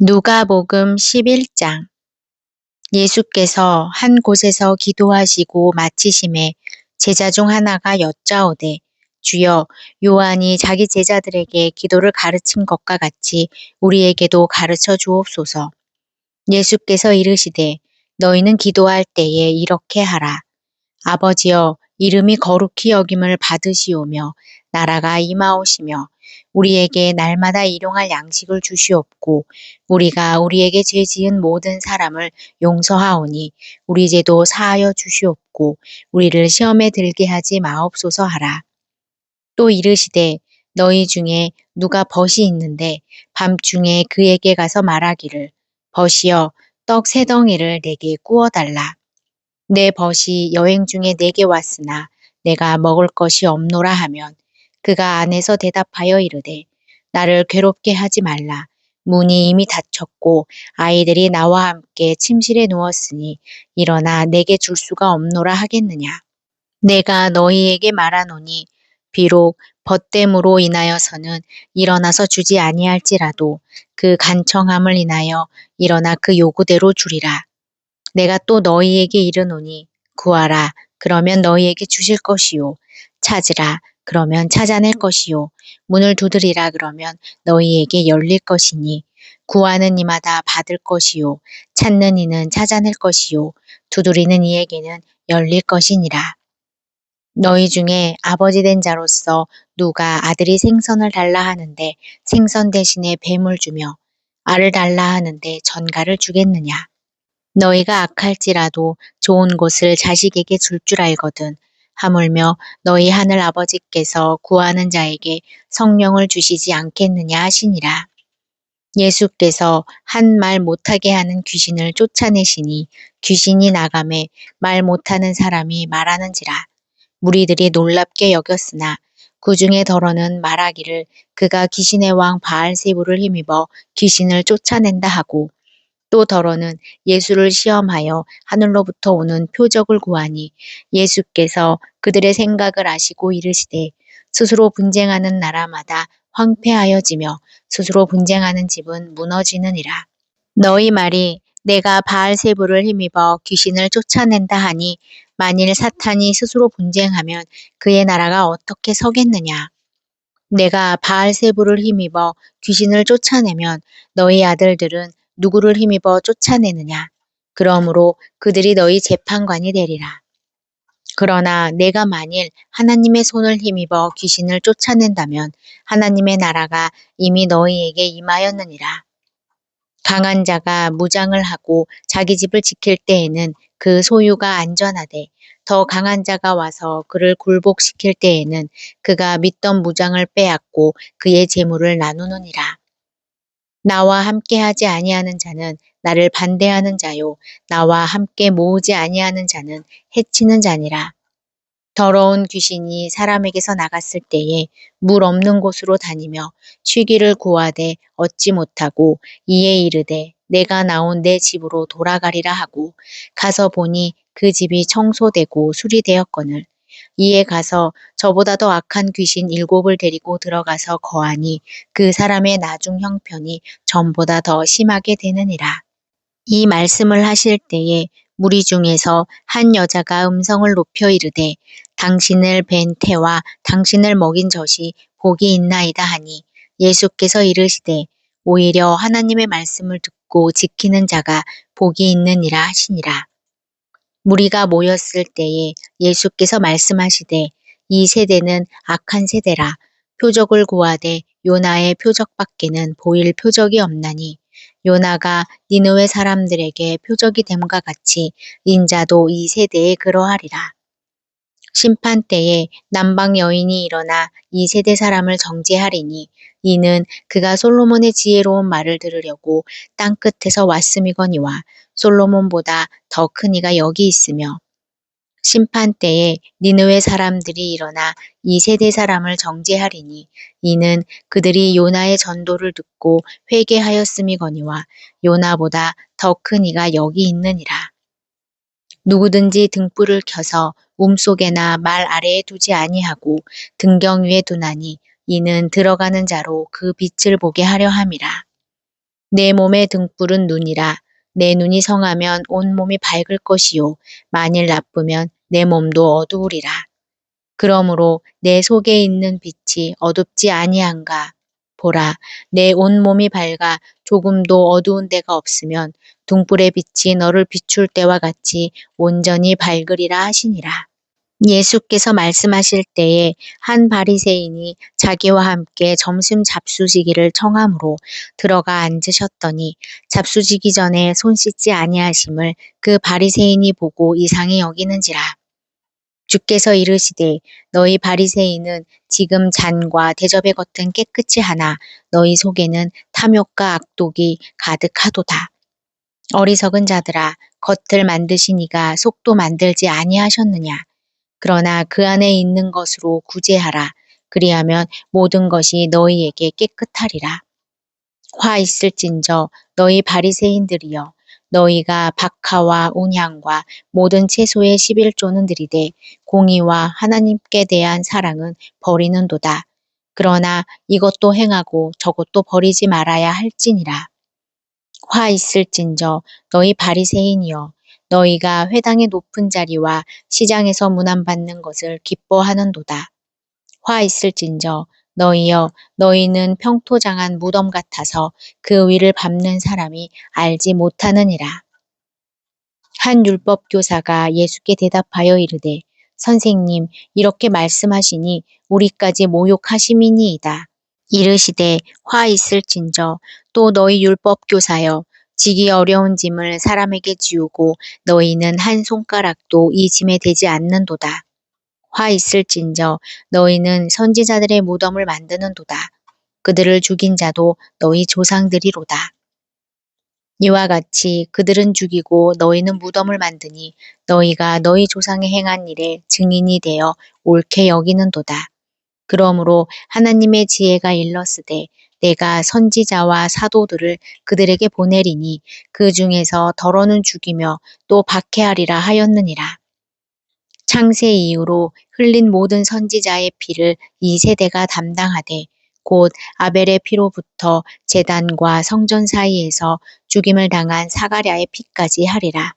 누가복음 11장. 예수께서 한 곳에서 기도하시고 마치심에 제자 중 하나가 여짜오되 주여, 요한이 자기 제자들에게 기도를 가르친 것과 같이 우리에게도 가르쳐 주옵소서. 예수께서 이르시되 너희는 기도할 때에 이렇게 하라. 아버지여, 이름이 거룩히 여김을 받으시오며 나라가 임하오시며 우리에게 날마다 일용할 양식을 주시옵고 우리가 우리에게 죄 지은 모든 사람을 용서하오니 우리 죄도 사하여 주시옵고 우리를 시험에 들게 하지 마옵소서 하라. 또 이르시되 너희 중에 누가 벗이 있는데 밤중에 그에게 가서 말하기를 벗이여, 떡 세 덩이를 내게 구워달라. 내 벗이 여행 중에 내게 왔으나 내가 먹을 것이 없노라 하면 그가 안에서 대답하여 이르되 나를 괴롭게 하지 말라. 문이 이미 닫혔고 아이들이 나와 함께 침실에 누웠으니 일어나 내게 줄 수가 없노라 하겠느냐. 내가 너희에게 말하노니 비록 벗됨으로 인하여서는 일어나서 주지 아니할지라도 그 간청함을 인하여 일어나 그 요구대로 주리라. 내가 또 너희에게 이르노니 구하라, 그러면 너희에게 주실 것이요. 찾으라, 그러면 찾아낼 것이요. 문을 두드리라, 그러면 너희에게 열릴 것이니 구하는 이마다 받을 것이요. 찾는 이는 찾아낼 것이요. 두드리는 이에게는 열릴 것이니라. 너희 중에 아버지 된 자로서 누가 아들이 생선을 달라 하는데 생선 대신에 뱀을 주며 알을 달라 하는데 전갈을 주겠느냐. 너희가 악할지라도 좋은 것을 자식에게 줄 줄 알거든. 하물며 너희 하늘 아버지께서 구하는 자에게 성령을 주시지 않겠느냐 하시니라. 예수께서 한 말 못하게 하는 귀신을 쫓아내시니 귀신이 나가매 말 못하는 사람이 말하는지라. 무리들이 놀랍게 여겼으나 그 중에 더러는 말하기를 그가 귀신의 왕 바알세불을 힘입어 귀신을 쫓아낸다 하고 또 더러는 예수를 시험하여 하늘로부터 오는 표적을 구하니 예수께서 그들의 생각을 아시고 이르시되 스스로 분쟁하는 나라마다 황폐하여지며 스스로 분쟁하는 집은 무너지느니라. 너희 말이 내가 바알세불을 힘입어 귀신을 쫓아낸다 하니 만일 사탄이 스스로 분쟁하면 그의 나라가 어떻게 서겠느냐. 내가 바알세불을 힘입어 귀신을 쫓아내면 너희 아들들은 누구를 힘입어 쫓아내느냐. 그러므로 그들이 너희 재판관이 되리라. 그러나 내가 만일 하나님의 손을 힘입어 귀신을 쫓아낸다면 하나님의 나라가 이미 너희에게 임하였느니라. 강한 자가 무장을 하고 자기 집을 지킬 때에는 그 소유가 안전하되 더 강한 자가 와서 그를 굴복시킬 때에는 그가 믿던 무장을 빼앗고 그의 재물을 나누느니라. 나와 함께하지 아니하는 자는 나를 반대하는 자요, 나와 함께 모으지 아니하는 자는 해치는 자니라. 더러운 귀신이 사람에게서 나갔을 때에 물 없는 곳으로 다니며 쉬기를 구하되 얻지 못하고 이에 이르되 내가 나온 내 집으로 돌아가리라 하고 가서 보니 그 집이 청소되고 수리되었거늘 이에 가서 저보다 더 악한 귀신 7을 데리고 들어가서 거하니 그 사람의 나중 형편이 전보다 더 심하게 되느니라. 이 말씀을 하실 때에 무리 중에서 한 여자가 음성을 높여 이르되 당신을 뵌 태와 당신을 먹인 젖이 복이 있나이다 하니 예수께서 이르시되 오히려 하나님의 말씀을 듣고 지키는 자가 복이 있느니라 하시니라. 무리가 모였을 때에 예수께서 말씀하시되 이 세대는 악한 세대라. 표적을 구하되 요나의 표적밖에는 보일 표적이 없나니 요나가 니느웨 사람들에게 표적이 됨과 같이 인자도 이 세대에 그러하리라. 심판 때에 남방 여인이 일어나 이 세대 사람을 정죄하리니 이는 그가 솔로몬의 지혜로운 말을 들으려고 땅 끝에서 왔음이거니와 솔로몬보다 더 큰 이가 여기 있으며 심판 때에 니느웨 사람들이 일어나 이 세대 사람을 정죄하리니 이는 그들이 요나의 전도를 듣고 회개하였음이거니와 요나보다 더 큰 이가 여기 있느니라. 누구든지 등불을 켜서 움속에나 말 아래에 두지 아니하고 등경 위에 두나니 이는 들어가는 자로 그 빛을 보게 하려 함이라. 내 몸의 등불은 눈이라. 내 눈이 성하면 온 몸이 밝을 것이요 만일 나쁘면 내 몸도 어두우리라. 그러므로 내 속에 있는 빛이 어둡지 아니한가. 보라, 내 온 몸이 밝아 조금도 어두운 데가 없으면 등불의 빛이 너를 비출 때와 같이 온전히 밝으리라 하시니라. 예수께서 말씀하실 때에 한 바리새인이 자기와 함께 점심 잡수시기를 청함으로 들어가 앉으셨더니 잡수시기 전에 손 씻지 아니하심을 그 바리새인이 보고 이상히 여기는지라. 주께서 이르시되 너희 바리새인은 지금 잔과 대접의 겉은 깨끗이 하나 너희 속에는 탐욕과 악독이 가득하도다. 어리석은 자들아, 겉을 만드시니가 속도 만들지 아니하셨느냐. 그러나 그 안에 있는 것으로 구제하라. 그리하면 모든 것이 너희에게 깨끗하리라. 화 있을진저 너희 바리새인들이여, 너희가 박하와 온향과 모든 채소의 11조는 드리되 공의와 하나님께 대한 사랑은 버리는도다. 그러나 이것도 행하고 저것도 버리지 말아야 할지니라. 화 있을진저 너희 바리새인이여, 너희가 회당의 높은 자리와 시장에서 문안받는 것을 기뻐하는도다. 화 있을진저 너희여, 너희는 평토장한 무덤 같아서 그 위를 밟는 사람이 알지 못하느니라. 한 율법 교사가 예수께 대답하여 이르되 선생님, 이렇게 말씀하시니 우리까지 모욕하심이니이다. 이르시되 화 있을진저 또 너희 율법 교사여, 지기 어려운 짐을 사람에게 지우고 너희는 한 손가락도 이 짐에 대지 않는도다. 화 있을진저 너희는 선지자들의 무덤을 만드는도다. 그들을 죽인 자도 너희 조상들이로다. 이와 같이 그들은 죽이고 너희는 무덤을 만드니 너희가 너희 조상의 행한 일에 증인이 되어 옳게 여기는도다. 그러므로 하나님의 지혜가 일렀으되 내가 선지자와 사도들을 그들에게 보내리니 그 중에서 더러는 죽이며 또 박해하리라 하였느니라. 창세 이후로 흘린 모든 선지자의 피를 이 세대가 담당하되 곧 아벨의 피로부터 제단과 성전 사이에서 죽임을 당한 사가랴의 피까지 하리라.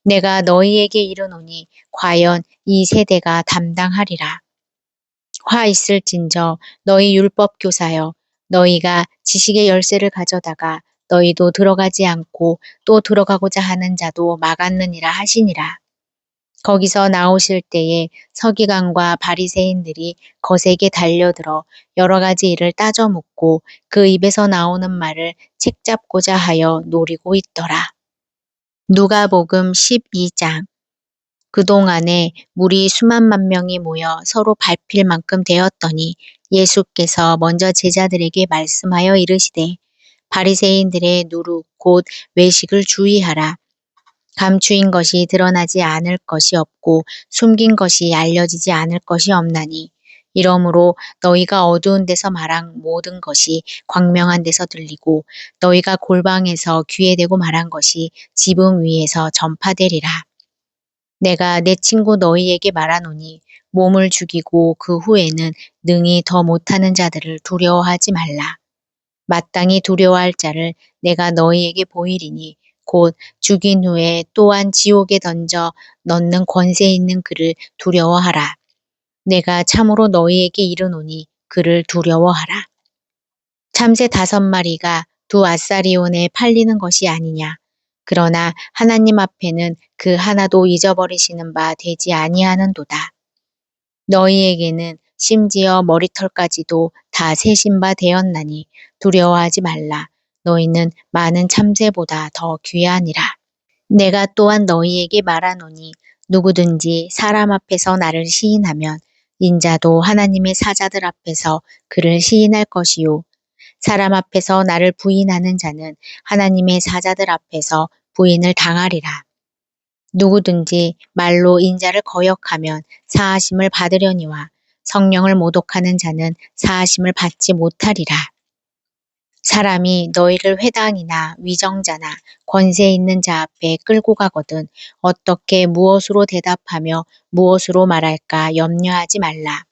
내가 너희에게 이르노니 과연 이 세대가 담당하리라. 화 있을진저 너희 율법 교사여, 너희가 지식의 열쇠를 가져다가 너희도 들어가지 않고 또 들어가고자 하는 자도 막았느니라 하시니라. 거기서 나오실 때에 서기관과 바리새인들이 거세게 달려들어 여러 가지 일을 따져 묻고 그 입에서 나오는 말을 책잡고자 하여 노리고 있더라. 누가복음 12장. 그동안에 물이 수만만 명이 모여 서로 밟힐 만큼 되었더니 예수께서 먼저 제자들에게 말씀하여 이르시되 바리새인들의 누룩 곧 외식을 주의하라. 감추인 것이 드러나지 않을 것이 없고 숨긴 것이 알려지지 않을 것이 없나니 이러므로 너희가 어두운 데서 말한 모든 것이 광명한 데서 들리고 너희가 골방에서 귀에 대고 말한 것이 지붕 위에서 전파되리라. 내가 내 친구 너희에게 말하노니 몸을 죽이고 그 후에는 능히 더 못하는 자들을 두려워하지 말라. 마땅히 두려워할 자를 내가 너희에게 보이리니 곧 죽인 후에 또한 지옥에 던져 넣는 권세 있는 그를 두려워하라. 내가 참으로 너희에게 이르노니 그를 두려워하라. 참새 5마리가 두 아사리온에 팔리는 것이 아니냐. 그러나 하나님 앞에는 그 하나도 잊어버리시는 바 되지 아니하는도다. 너희에게는 심지어 머리털까지도 다 세신 바 되었나니 두려워하지 말라. 너희는 많은 참새보다 더 귀하니라. 내가 또한 너희에게 말하노니 누구든지 사람 앞에서 나를 시인하면 인자도 하나님의 사자들 앞에서 그를 시인할 것이요. 사람 앞에서 나를 부인하는 자는 하나님의 사자들 앞에서 부인을 당하리라. 누구든지 말로 인자를 거역하면 사하심을 받으려니와 성령을 모독하는 자는 사하심을 받지 못하리라. 사람이 너희를 회당이나 위정자나 권세 있는 자 앞에 끌고 가거든 어떻게 무엇으로 대답하며 무엇으로 말할까 염려하지 말라.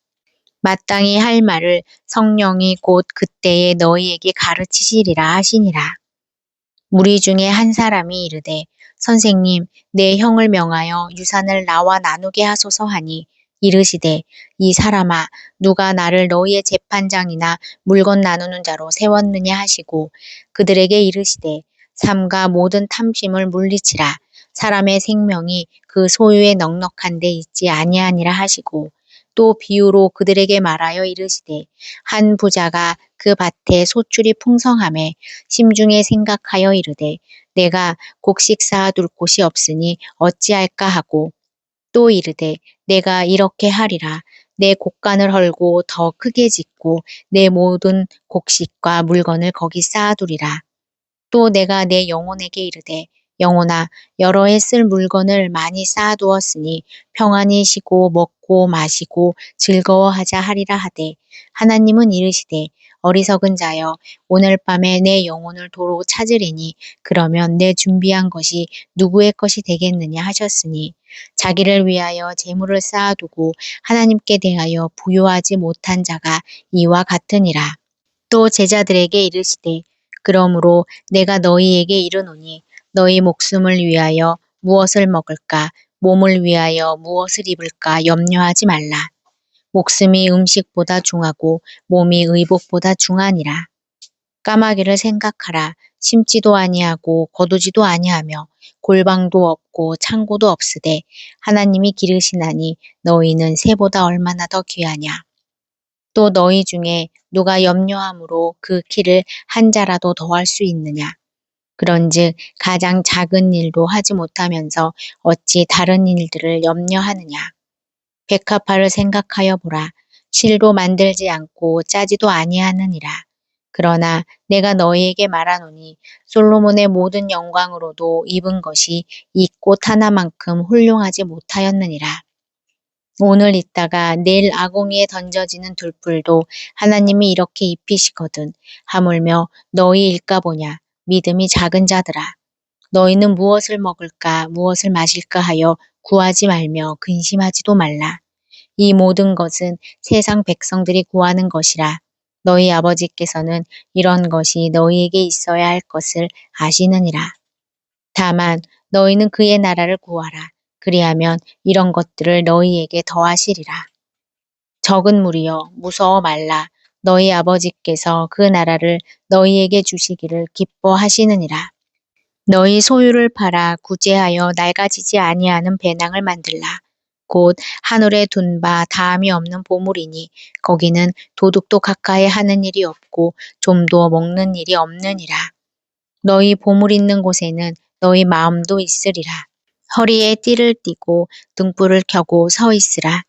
마땅히 할 말을 성령이 곧 그때에 너희에게 가르치시리라 하시니라. 무리 중에 한 사람이 이르되 선생님 내 형을 명하여 유산을 나와 나누게 하소서 하니 이르시되 이 사람아 누가 나를 너희의 재판장이나 물건 나누는 자로 세웠느냐 하시고 그들에게 이르시되 삼가 모든 탐심을 물리치라 사람의 생명이 그 소유에 넉넉한 데 있지 아니하니라 하시고 또 비유로 그들에게 말하여 이르시되 한 부자가 그 밭에 소출이 풍성함에 심중에 생각하여 이르되 내가 곡식 쌓아둘 곳이 없으니 어찌할까 하고 또 이르되 내가 이렇게 하리라 내 곡간을 헐고 더 크게 짓고 내 모든 곡식과 물건을 거기 쌓아두리라. 또 내가 내 영혼에게 이르되 영혼아 여러 해 쓸 물건을 많이 쌓아두었으니 평안히 쉬고 먹고 마시고 즐거워하자 하리라 하되 하나님은 이르시되 어리석은 자여 오늘 밤에 내 영혼을 도로 찾으리니 그러면 내 준비한 것이 누구의 것이 되겠느냐 하셨으니 자기를 위하여 재물을 쌓아두고 하나님께 대하여 부요하지 못한 자가 이와 같으니라. 또 제자들에게 이르시되 그러므로 내가 너희에게 이르노니 너희 목숨을 위하여 무엇을 먹을까 몸을 위하여 무엇을 입을까 염려하지 말라. 목숨이 음식보다 중하고 몸이 의복보다 중하니라. 까마귀를 생각하라. 심지도 아니하고 거두지도 아니하며 골방도 없고 창고도 없으되 하나님이 기르시나니 너희는 새보다 얼마나 더 귀하냐. 또 너희 중에 누가 염려함으로 그 키를 한 자라도 더할 수 있느냐. 그런즉 가장 작은 일도 하지 못하면서 어찌 다른 일들을 염려하느냐. 백합화를 생각하여 보라. 실도 만들지 않고 짜지도 아니하느니라. 그러나 내가 너희에게 말하노니 솔로몬의 모든 영광으로도 입은 것이 이 꽃 하나만큼 훌륭하지 못하였느니라. 오늘 있다가 내일 아궁이에 던져지는 둘불도 하나님이 이렇게 입히시거든. 하물며 너희일까 보냐. 믿음이 작은 자들아. 너희는 무엇을 먹을까 무엇을 마실까 하여 구하지 말며 근심하지도 말라. 이 모든 것은 세상 백성들이 구하는 것이라. 너희 아버지께서는 이런 것이 너희에게 있어야 할 것을 아시느니라. 다만 너희는 그의 나라를 구하라. 그리하면 이런 것들을 너희에게 더하시리라. 적은 무리여 무서워 말라. 너희 아버지께서 그 나라를 너희에게 주시기를 기뻐하시느니라. 너희 소유를 팔아 구제하여 낡아지지 아니하는 배낭을 만들라. 곧 하늘에 둔 바 다함이 없는 보물이니 거기는 도둑도 가까이 하는 일이 없고 좀도 먹는 일이 없느니라. 너희 보물 있는 곳에는 너희 마음도 있으리라. 허리에 띠를 띠고 등불을 켜고 서 있으라.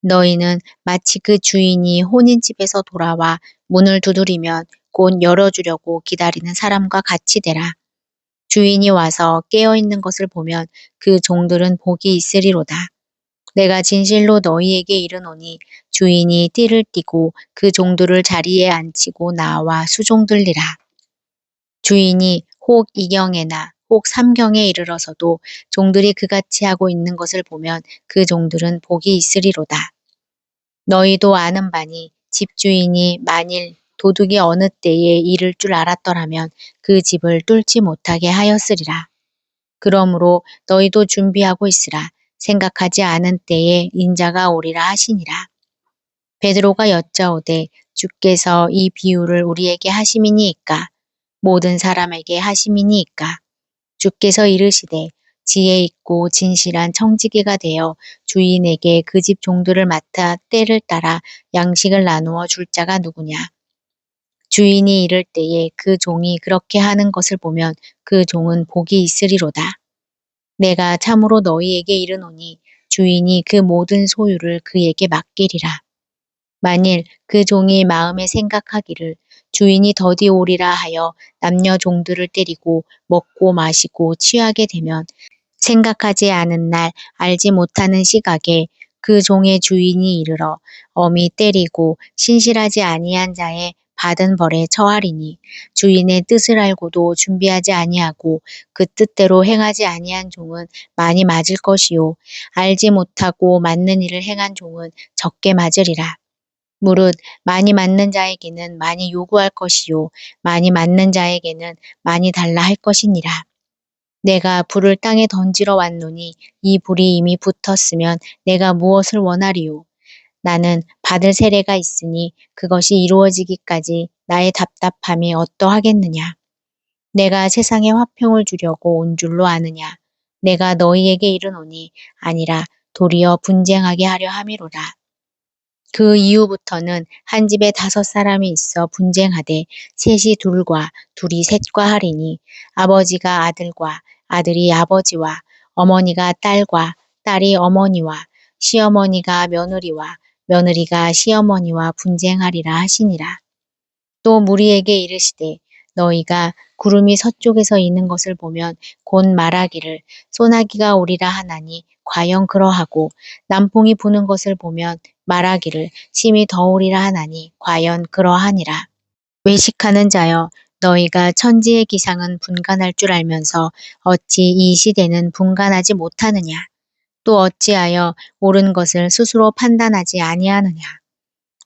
너희는 마치 그 주인이 혼인집에서 돌아와 문을 두드리면 곧 열어주려고 기다리는 사람과 같이 되라. 주인이 와서 깨어있는 것을 보면 그 종들은 복이 있으리로다. 내가 진실로 너희에게 이르노니 주인이 띠를 띠고 그 종들을 자리에 앉히고 나와 수종들리라. 주인이 혹 이경에나 혹 삼경에 이르러서도 종들이 그같이 하고 있는 것을 보면 그 종들은 복이 있으리로다. 너희도 아는 바니 집주인이 만일 도둑이 어느 때에 이를 줄 알았더라면 그 집을 뚫지 못하게 하였으리라. 그러므로 너희도 준비하고 있으라. 생각하지 않은 때에 인자가 오리라 하시니라. 베드로가 여짜오되 주께서 이 비유를 우리에게 하심이니이까 모든 사람에게 하심이니이까 주께서 이르시되 지혜 있고 진실한 청지기가 되어 주인에게 그 집 종들을 맡아 때를 따라 양식을 나누어 줄 자가 누구냐. 주인이 이를 때에 그 종이 그렇게 하는 것을 보면 그 종은 복이 있으리로다. 내가 참으로 너희에게 이르노니 주인이 그 모든 소유를 그에게 맡기리라. 만일 그 종이 마음에 생각하기를 주인이 더디 오리라 하여 남녀 종들을 때리고 먹고 마시고 취하게 되면 생각하지 않은 날 알지 못하는 시각에 그 종의 주인이 이르러 엄히 때리고 신실하지 아니한 자의 받은 벌에 처하리니 주인의 뜻을 알고도 준비하지 아니하고 그 뜻대로 행하지 아니한 종은 많이 맞을 것이요 알지 못하고 맞는 일을 행한 종은 적게 맞으리라. 무릇 많이 맞는 자에게는 많이 요구할 것이요 많이 맞는 자에게는 많이 달라 할 것이니라. 내가 불을 땅에 던지러 왔노니 이 불이 이미 붙었으면 내가 무엇을 원하리요. 나는 받을 세례가 있으니 그것이 이루어지기까지 나의 답답함이 어떠하겠느냐. 내가 세상에 화평을 주려고 온 줄로 아느냐. 내가 너희에게 이르노니 아니라 도리어 분쟁하게 하려 함이로라. 그 이후부터는 한 집에 5사람이 있어 분쟁하되 셋이 둘과 둘이 셋과 하리니 아버지가 아들과 아들이 아버지와 어머니가 딸과 딸이 어머니와 시어머니가 며느리와 며느리가 시어머니와 분쟁하리라 하시니라. 또 무리에게 이르시되 너희가 구름이 서쪽에서 이는 것을 보면 곧 말하기를 소나기가 오리라 하나니 과연 그러하고 남풍이 부는 것을 보면 말하기를 심히 더우리라 하나니 과연 그러하니라. 외식하는 자여 너희가 천지의 기상은 분간할 줄 알면서 어찌 이 시대는 분간하지 못하느냐. 또 어찌하여 옳은 것을 스스로 판단하지 아니하느냐.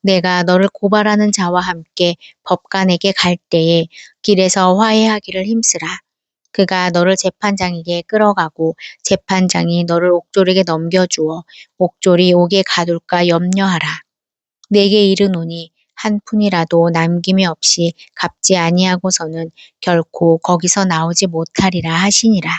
내가 너를 고발하는 자와 함께 법관에게 갈 때에 길에서 화해하기를 힘쓰라. 그가 너를 재판장에게 끌어가고 재판장이 너를 옥졸에게 넘겨주어 옥졸이 옥에 가둘까 염려하라. 내게 이르노니 한 푼이라도 남김이 없이 갚지 아니하고서는 결코 거기서 나오지 못하리라 하시니라.